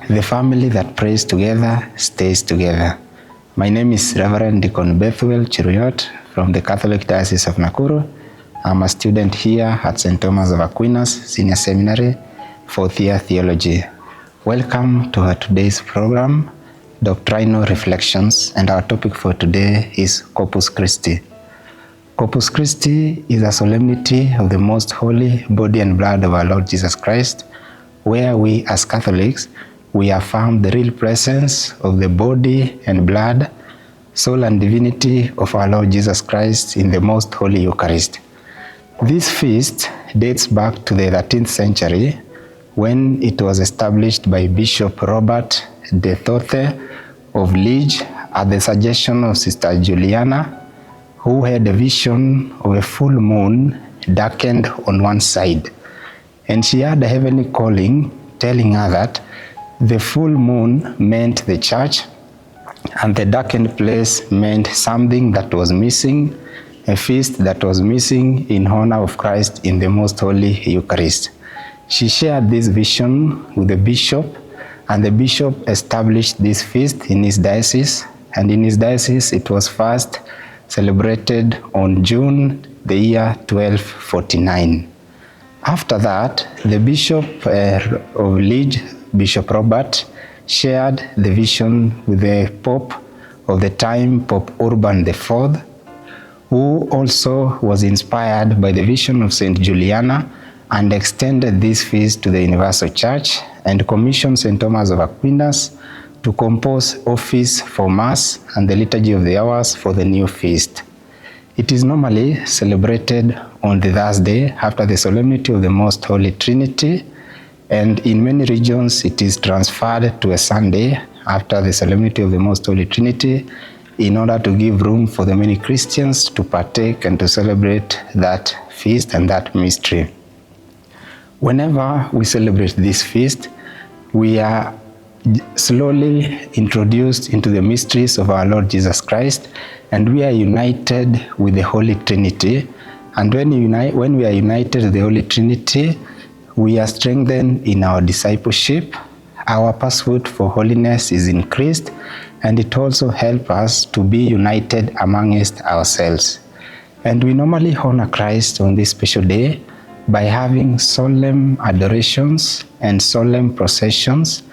The family that prays together stays together. My name is Reverend Deacon Bethwel from the Catholic Diocese of Nakuru. I'm a student here at St. Thomas of Aquinas Senior Seminary, fourth year theology. Welcome to our today's program, Doctrinal Reflections, and our topic for today is Corpus Christi. Corpus Christi is a solemnity of the most holy body and blood of our Lord Jesus Christ, where we as Catholics, we affirm the real presence of the body and blood, soul and divinity of our Lord Jesus Christ in the most holy Eucharist. This feast dates back to the 13th century when it was established by Bishop Robert de Thothe of Liege at the suggestion of Sister Juliana, who had a vision of a full moon darkened on one side. And she had a heavenly calling telling her that the full moon meant the church, and the darkened place meant something that was missing, a feast that was missing in honor of Christ in the most holy Eucharist. She shared this vision with the bishop, and the bishop established this feast in his diocese, and in his diocese it was first celebrated on June the year 1249. After that, the bishop of Liege, Bishop Robert, shared the vision with the Pope of the time, Pope Urban IV, who also was inspired by the vision of St. Juliana and extended this feast to the Universal Church and commissioned St. Thomas of Aquinas to compose office for Mass and the Liturgy of the Hours for the new feast. It is normally celebrated on the Thursday after the solemnity of the Most Holy Trinity, and in many regions it is transferred to a Sunday after the solemnity of the Most Holy Trinity in order to give room for the many Christians to partake and to celebrate that feast and that mystery. Whenever we celebrate this feast, we are slowly introduced into the mysteries of our Lord Jesus Christ, and we are united with the Holy Trinity. And when we are united with the Holy Trinity, we are strengthened in our discipleship, our pursuit for holiness is increased, and it also helps us to be united amongst ourselves. And we normally honor Christ on this special day by having solemn adorations and solemn processions.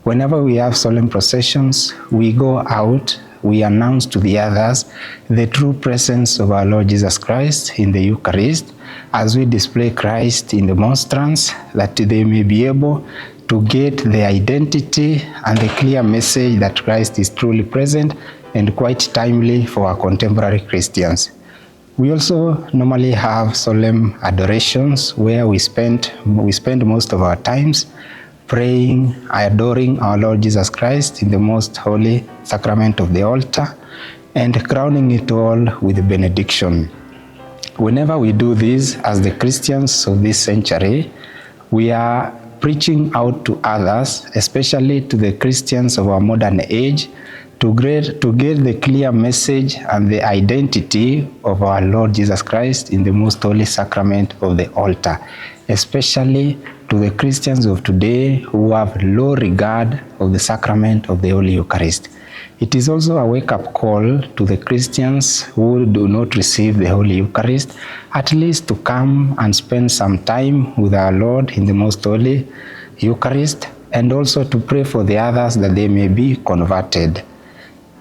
Whenever we have solemn processions, we go out, we announce to the others the true presence of our Lord Jesus Christ in the Eucharist, as we display Christ in the monstrance, that they may be able to get the identity and the clear message that Christ is truly present and quite timely for our contemporary Christians. We also normally have solemn adorations where we spend most of our times praying, adoring our Lord Jesus Christ in the most holy sacrament of the altar and crowning it all with benediction. Whenever we do this as the Christians of this century, we are preaching out to others, especially to the Christians of our modern age, to get the clear message and the identity of our Lord Jesus Christ in the most holy sacrament of the altar, especially to the Christians of today who have low regard of the sacrament of the Holy Eucharist. It is also a wake-up call to the Christians who do not receive the Holy Eucharist, at least to come and spend some time with our Lord in the most holy Eucharist, and also to pray for the others that they may be converted.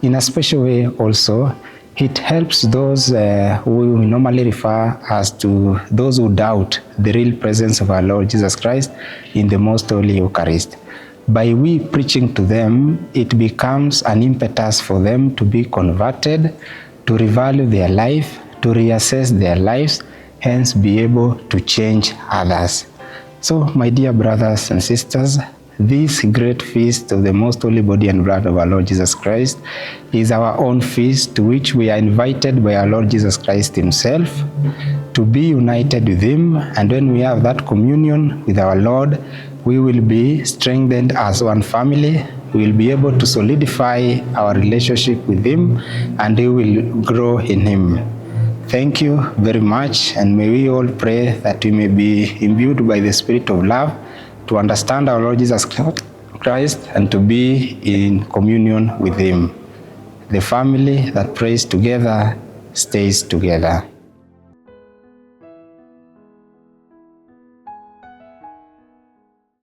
In a special way also, it helps those who we normally refer as to those who doubt the real presence of our Lord Jesus Christ in the most holy Eucharist. By we preaching to them, it becomes an impetus for them to be converted, to revalue their life, to reassess their lives, hence be able to change others. So, my dear brothers and sisters, this great feast of the most holy body and blood of our Lord Jesus Christ is our own feast to which we are invited by our Lord Jesus Christ himself to be united with him, and when we have that communion with our Lord, we will be strengthened as one family. We will be able to solidify our relationship with him, and we will grow in him. Thank you very much, and may we all pray that we may be imbued by the spirit of love to understand our Lord Jesus Christ and to be in communion with Him. The family that prays together stays together.